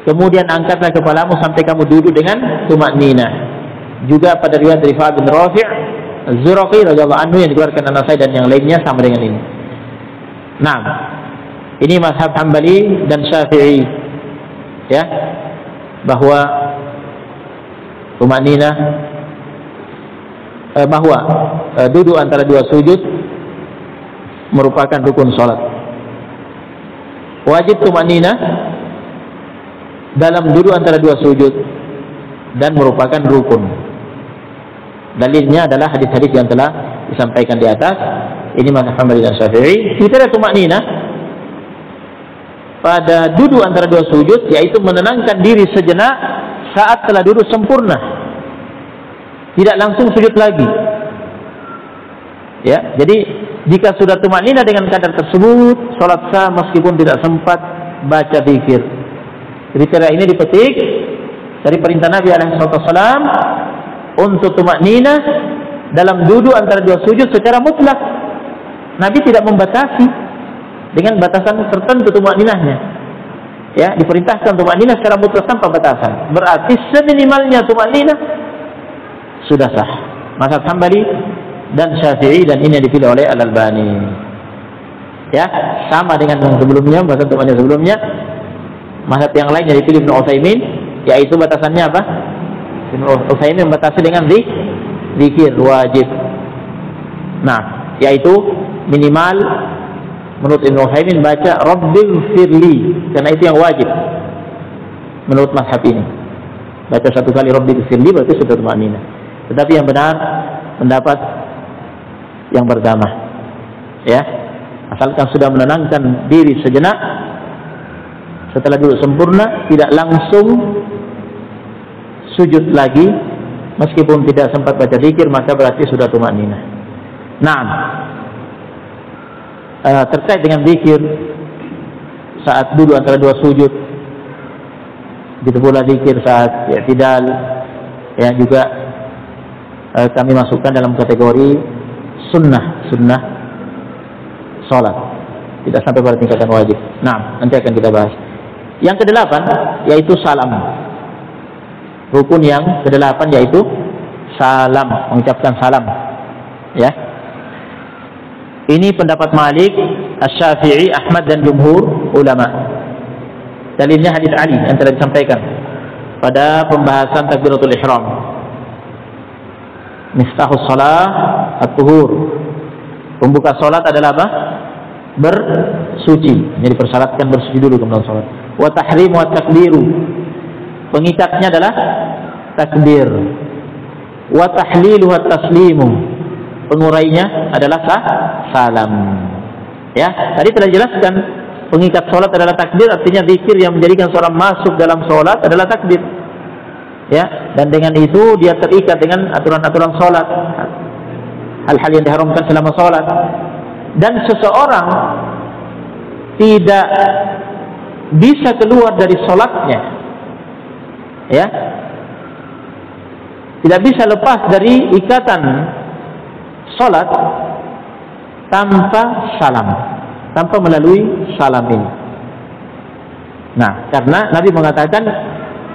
Kemudian angkatlah kepalamu sampai kamu duduk dengan tumakninah. Juga pada riwayat Rifa'ah bin Rafi' Az-Zuraqi radhiyallahu anhu yang dikeluarkan An-Nasai dan yang lainnya sama dengan ini. Nah, ini mazhab Hambali dan Syafi'i, ya, bahwa tumakninah, bahwa duduk antara dua sujud merupakan rukun salat. Wajib tumakninah dalam duduk antara dua sujud dan merupakan rukun. Dalilnya adalah hadis-hadis yang telah disampaikan di atas. Ini mazhab Hambali dan Syafi'i. Kriteria tumakninah pada duduk antara dua sujud yaitu menenangkan diri sejenak saat telah duduk sempurna, tidak langsung sujud lagi. Ya, jadi jika sudah tumakninah dengan kadar tersebut, salat sah meskipun tidak sempat baca zikir. Kriteria ini dipetik dari perintah Nabi SAW untuk tumakninah dalam duduk antara dua sujud secara mutlak. Nabi tidak membatasi dengan batasan tertentu tumakninahnya. Ya, diperintahkan tumakninah secara mutlak tanpa batasan. Berarti seminimalnya tumakninah sudah sah. Mazhab Hambali dan Syafi'i, dan ini yang dipilih oleh Al-Albani. Ya, sama dengan yang sebelumnya, bahasan tumakninah sebelumnya. Mazhab yang lain yang dipilih Ibnu Utsaimin, yaitu batasannya apa? Ibnu Utsaimin membatasi dengan zikir wajib. Nah, yaitu minimal menurut Ibnu Utsaimin baca Rabbil firli, karena itu yang wajib menurut mazhab ini. Baca satu kali Rabbi ghfirli berarti sudah tumanina. Tetapi yang benar pendapat yang pertama. Ya. Asalkan sudah menenangkan diri sejenak, setelah duduk sempurna, tidak langsung sujud lagi, meskipun tidak sempat baca zikir, maka berarti sudah tumanina. Nah, terkait dengan zikir saat duduk antara dua sujud, begitu pula zikir saat i'tidal, ya juga kami masukkan dalam kategori sunnah salat, tidak sampai pada tingkatan wajib. Nah, nanti akan kita bahas. Yang kedelapan yaitu salam. Rukun yang kedelapan yaitu salam, mengucapkan salam. Ya. Ini pendapat Malik, Asy-Syafi'i, Ahmad dan jumhur ulama. Dalilnya hadis Ali yang telah disampaikan pada pembahasan takbiratul ihram. Miftahus shalah at-tuhur. Pembuka salat adalah apa? Bersuci. Jadi persyaratkan bersuci dulu kemudian salat. Wa tahrim wa takbiru. Pengikatnya adalah takbir. Wa tahlilu wa taslimu. Pengurainya adalah salam. Ya, tadi telah jelaskan pengikat salat adalah takbir, artinya zikir yang menjadikan seorang masuk dalam salat adalah takbir. Ya, dan dengan itu dia terikat dengan aturan-aturan salat. Hal-hal yang diharamkan selama salat. Dan seseorang tidak bisa keluar dari salatnya, ya, tidak bisa lepas dari ikatan salat tanpa salam, tanpa melalui salam ini. Nah, karena Nabi mengatakan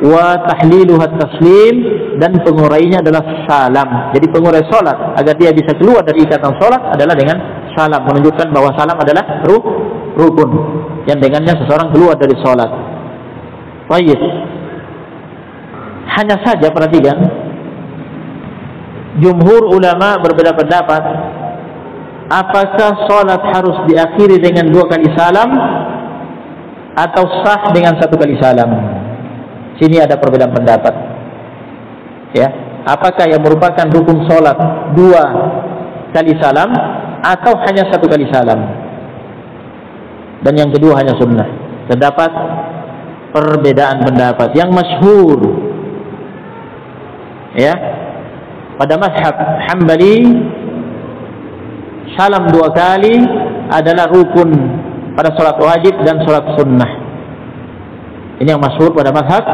wa tahliluha taslim, dan pengurainya adalah salam. Jadi pengurai salat agar dia bisa keluar dari ikatan salat adalah dengan salam, menunjukkan bahwa salam adalah rukun yang dengannya seseorang keluar dari salat. Baik. Hanya saja perhatikan, jumhur ulama berbeda pendapat apakah salat harus diakhiri dengan 2 kali salam atau sah dengan 1 kali salam. Sini ada perbedaan pendapat. Ya, apakah yang merupakan rukun salat 2 kali salam atau hanya 1 kali salam? Dan yang kedua hanya sunnah. Terdapat perbedaan pendapat. Yang masyhur, ya, pada mazhab Hambali, salam 2 kali adalah rukun pada salat wajib dan salat sunnah. Ini yang masyhur pada mazhab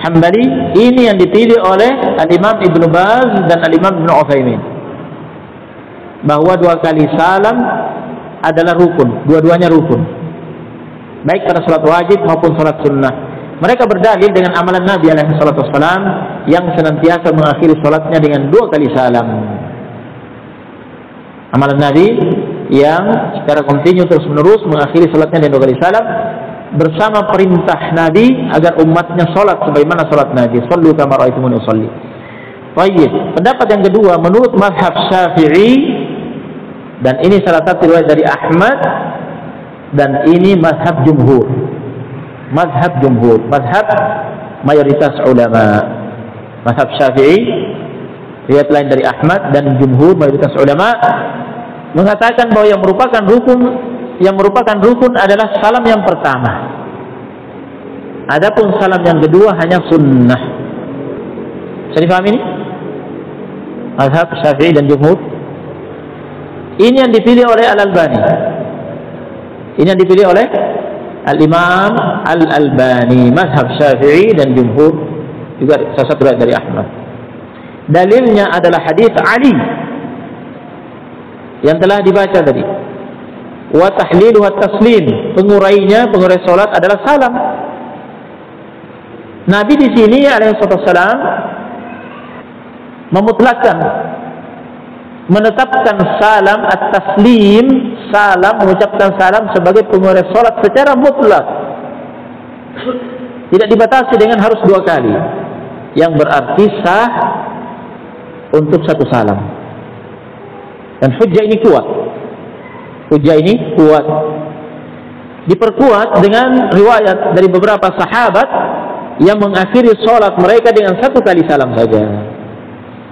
Hambali. Ini yang dipilih oleh Al-Imam Ibnu Baz dan Al-Imam Ibnu Utsaimin, bahwa 2 kali salam adalah rukun, dua-duanya rukun, baik pada salat wajib maupun salat sunnah. Mereka berdalil dengan amalan Nabi alaihi salatu wassalam yang senantiasa mengakhiri salatnya dengan 2 kali salam. Amalan Nabi yang secara kontinu terus menerus mengakhiri salatnya dengan 2 kali salam, bersama perintah Nabi agar umatnya salat sebagaimana salat Nabi, sallu kama ra'aitumuni usolli. Baik, pendapat yang kedua menurut mazhab Syafi'i, dan ini salah satu riwayat dari Ahmad, dan ini mazhab jumhur. Mazhab jumhur, mazhab mayoritas ulama. Mazhab Syafi'i, riwayat lain dari Ahmad, dan jumhur mayoritas ulama mengatakan bahwa yang merupakan rukun adalah salam yang pertama. Adapun salam yang kedua hanya sunnah. Bisa difahami ini? Mazhab Syafi'i dan jumhur. Ini yang dipilih oleh Al-Albani. Ini yang dipilih oleh Al-Imam Al-Albani, mazhab Syafi'i dan jumhur, juga salah satu dari Ahmad. Dalilnya adalah hadis Ali yang telah dibaca tadi. Wa tahlilu wa taslim, pengurai salat adalah salam. Nabi di sini alaihi wasallam memutlakkan, menetapkan salam at-taslim, salam, mengucapkan salam sebagai pengurai salat secara mutlak. Tidak dibatasi dengan harus 2 kali, yang berarti sah untuk 1 salam. Dan hujjah ini kuat. Hujjah ini kuat. Diperkuat dengan riwayat dari beberapa sahabat yang mengakhiri sholat mereka dengan satu kali salam saja.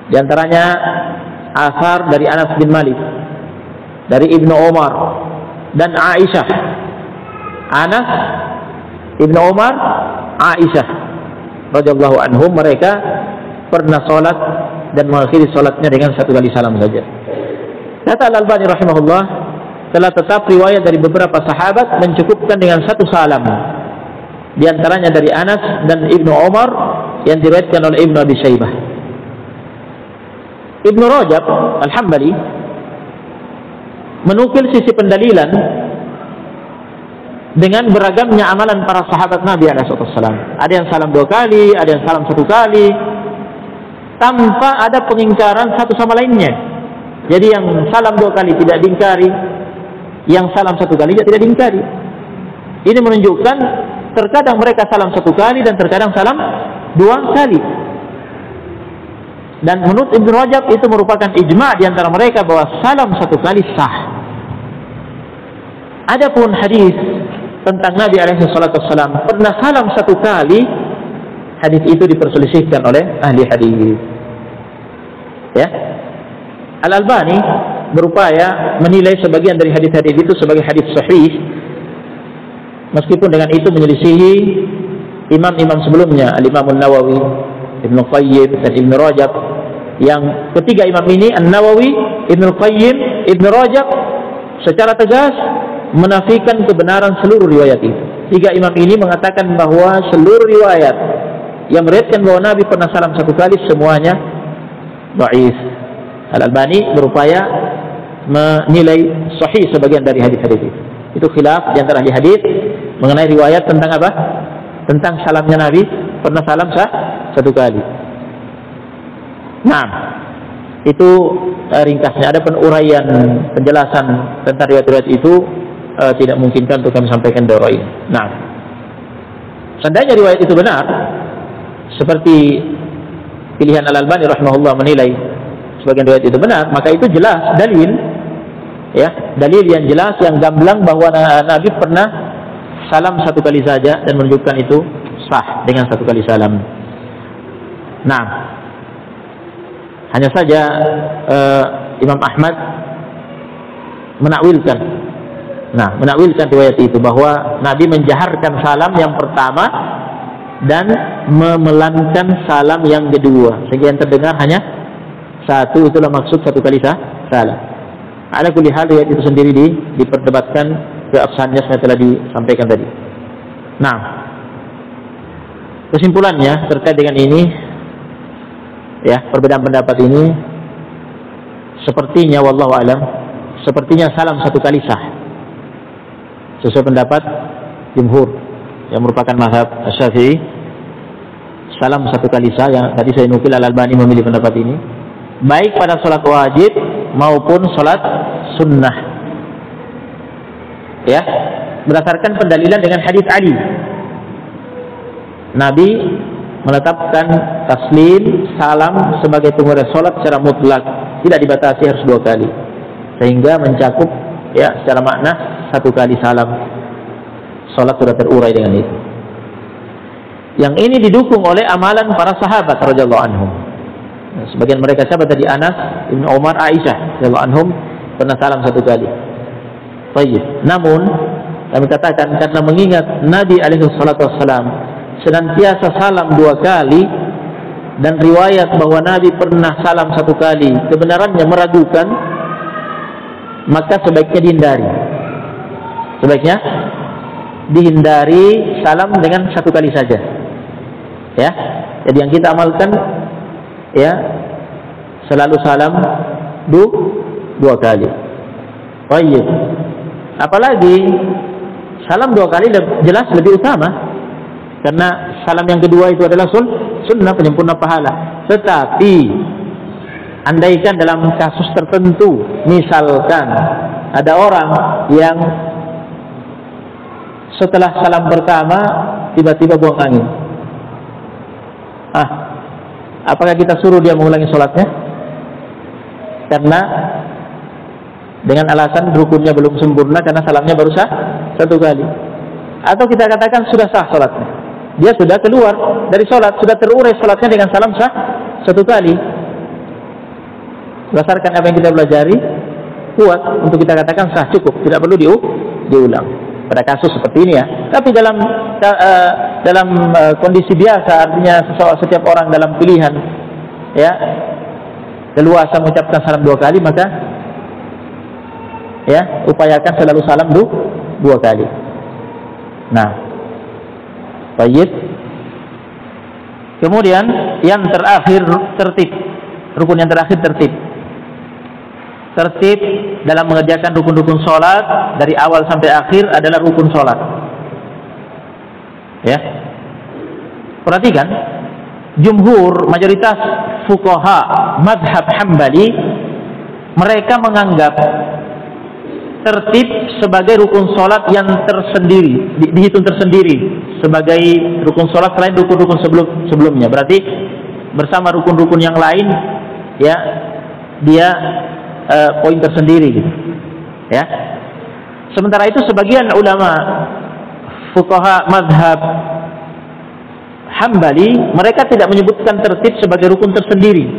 Di antaranya asar dari Anas bin Malik, dari Ibnu Umar dan Aisyah. Anas, Ibnu Umar, Aisyah radhiyallahu anhum, mereka pernah sholat dan mengakhiri sholatnya dengan satu kali salam saja. Kata Al-Albani rahimahullah, telah tetap riwayat dari beberapa sahabat mencukupkan dengan satu salam. Di antaranya dari Anas dan Ibnu Umar yang diriwayatkan oleh Ibnu Abi Syaibah. Ibnu Rajab Al-Hambali menukil sisi pendalilan dengan beragamnya amalan para sahabat Nabi SAW. Ada yang salam 2 kali, ada yang salam 1 kali, tanpa ada pengingkaran satu sama lainnya. Jadi yang salam 2 kali tidak diingkari, yang salam 1 kali juga tidak diingkari. Ini menunjukkan terkadang mereka salam 1 kali dan terkadang salam 2 kali. Dan menurut Ibnu Rajab itu merupakan ijma' di antara mereka bahwa salam 1 kali sah. Adapun hadis tentang Nabi SAW pernah salam 1 kali, hadis itu diperselisihkan oleh ahli hadis. Ya, Al-Albani berupaya menilai sebagian dari hadis-hadis itu sebagai hadis sahih, meskipun dengan itu menyelisihi imam-imam sebelumnya, Al-Imam An-Nawawi, Ibnu Qayyim dan Ibnu Rajab. Yang ketiga imam ini, An-Nawawi, Ibnu Qayyim, Ibnu Rajab, secara tegas menafikan kebenaran seluruh riwayat itu. 3 imam ini mengatakan bahwa seluruh riwayat yang meriwayatkan bahwa Nabi pernah salam 1 kali semuanya dhaif. Al-Albani berupaya menilai sahih sebagian dari hadis-hadis itu. Itu khilaf di antara ahli hadis mengenai riwayat tentang apa? Tentang salamnya Nabi pernah salam 1 kali. Nah, itu ringkasnya. Ada uraian penjelasan tentang riwayat-riwayat itu tidak memungkinkan untuk kami sampaikan daurah ini. Nah, seandainya riwayat itu benar, seperti pilihan Al-Albani rahimahullah menilai sebagian riwayat itu benar, maka itu jelas dalil, ya, dalil yang jelas, yang gamblang bahwa Nabi pernah salam 1 kali saja dan menunjukkan itu sah dengan 1 kali salam. Nah, hanya saja Imam Ahmad menakwilkan riwayat itu bahwa Nabi menjaharkan salam yang pertama dan memelankan salam yang kedua, sehingga yang terdengar hanya 1. Itulah maksud 1 kali salam. Ala kulli hal, riwayat itu sendiri diperdebatkan keabsahannya seperti telah disampaikan tadi. Nah, kesimpulannya terkait dengan ini, ya, perbedaan pendapat ini sepertinya wallahu alam, sepertinya salam 1 kali sah sesuai pendapat jumhur yang merupakan mazhab Syafi'i. Salam 1 kali sah, yang tadi saya nukil Al-Albani memilih pendapat ini, baik pada sholat wajib maupun sholat sunnah, ya, berdasarkan pendalilan dengan hadis Ali. Nabi menetapkan taslim salam sebagai pengurus sholat secara mutlak, tidak dibatasi harus 2 kali, sehingga mencakup, ya, secara makna 1 kali salam sholat sudah terurai dengan itu. Yang ini didukung oleh amalan para sahabat radhiyallahu anhum. Sebagian mereka sahabat tadi, Anas, Ibnu Umar, Aisyah radhiyallahu anhum pernah salam 1 kali. Baik. Namun kami katakan, karena mengingat Nabi alaihi salatu wassalam senantiasa salam 2 kali, dan riwayat bahwa Nabi pernah salam 1 kali kebenarannya meragukan, maka sebaiknya dihindari salam dengan 1 kali saja, ya. Jadi yang kita amalkan, ya, selalu salam 2 kali. Baik. Apalagi salam 2 kali jelas lebih utama, karena salam yang kedua itu adalah sunnah, penyempurna pahala. Tetapi andaikan dalam kasus tertentu, misalkan ada orang yang setelah salam pertama tiba-tiba buang angin, apakah kita suruh dia mengulangi sholatnya? Karena dengan alasan rukunnya belum sempurna, karena salamnya baru sah 1 kali. Atau kita katakan sudah sah sholatnya, dia sudah keluar dari sholat, sudah terurai sholatnya dengan salam sah satu kali. Berdasarkan apa yang kita pelajari, kuat untuk kita katakan sah, cukup, tidak perlu diulang pada kasus seperti ini ya. Tapi dalam kondisi biasa, artinya setiap orang dalam pilihan ya leluasa mengucapkan salam 2 kali, maka ya upayakan selalu salam 2 kali. Nah, baik. Kemudian yang terakhir tertib, rukun yang terakhir tertib. Tertib dalam mengerjakan rukun-rukun sholat dari awal sampai akhir adalah rukun sholat. Ya, perhatikan, jumhur mayoritas fuqaha mazhab Hambali mereka menganggap tertib sebagai rukun sholat yang tersendiri, dihitung tersendiri sebagai rukun sholat selain rukun-rukun sebelumnya. Berarti bersama rukun-rukun yang lain, ya dia poin tersendiri gitu. Ya. Sementara itu sebagian ulama fuqaha mazhab Hambali mereka tidak menyebutkan tertib sebagai rukun tersendiri.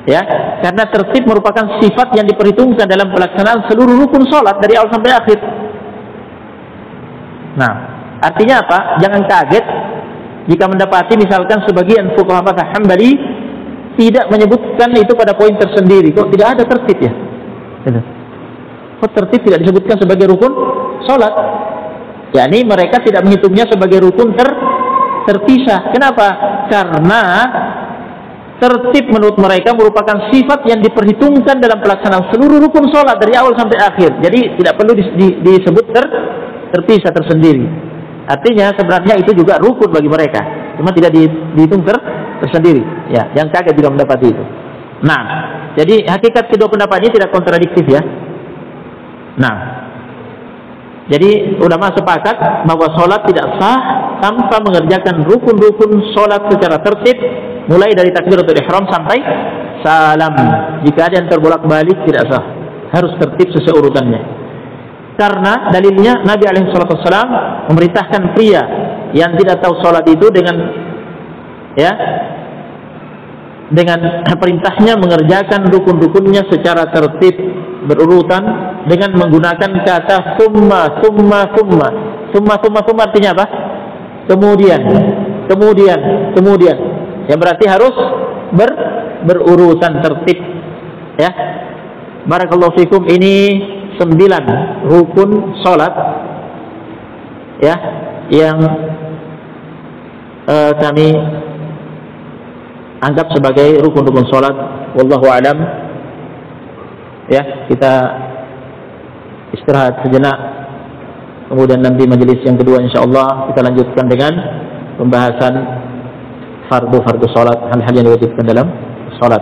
Ya, karena tertib merupakan sifat yang diperhitungkan dalam pelaksanaan seluruh rukun sholat dari awal sampai akhir. Nah, artinya apa? Jangan kaget jika mendapati misalkan sebagian fuqaha mazhab Hambali tidak menyebutkan itu pada poin tersendiri. Kok tidak ada tertib ya? Kok tertib tidak disebutkan sebagai rukun sholat? yakni mereka tidak menghitungnya sebagai rukun terpisah. Kenapa? Karena tertib menurut mereka merupakan sifat yang diperhitungkan dalam pelaksanaan seluruh rukun sholat dari awal sampai akhir. Jadi tidak perlu disebut terpisah tersendiri. Artinya sebenarnya itu juga rukun bagi mereka, cuma tidak dihitung tersendiri. Ya, yang kaget juga mendapati itu. Nah, jadi hakikat kedua pendapat ini tidak kontradiktif ya. Nah, jadi ulama sepakat bahwa sholat tidak sah tanpa mengerjakan rukun-rukun sholat secara tertib, mulai dari takbiratul ihram sampai salam. Jika ada yang terbolak-balik tidak sah, harus tertib sesuai urutannya. Karena dalilnya Nabi SAW memerintahkan pria yang tidak tahu sholat itu dengan perintahnya mengerjakan rukun-rukunnya secara tertib berurutan dengan menggunakan kata summa artinya apa? Kemudian yang berarti harus berurutan tertib ya. Barakallahu fikum, ini 9 rukun sholat ya yang kami anggap sebagai rukun-rukun sholat. Wallahu alam. Ya, kita istirahat sejenak, kemudian nanti majelis yang kedua insyaallah kita lanjutkan dengan pembahasan fardu sholat, hal-hal yang diwajibkan dalam sholat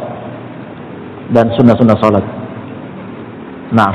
dan sunnah-sunnah sholat. Nah,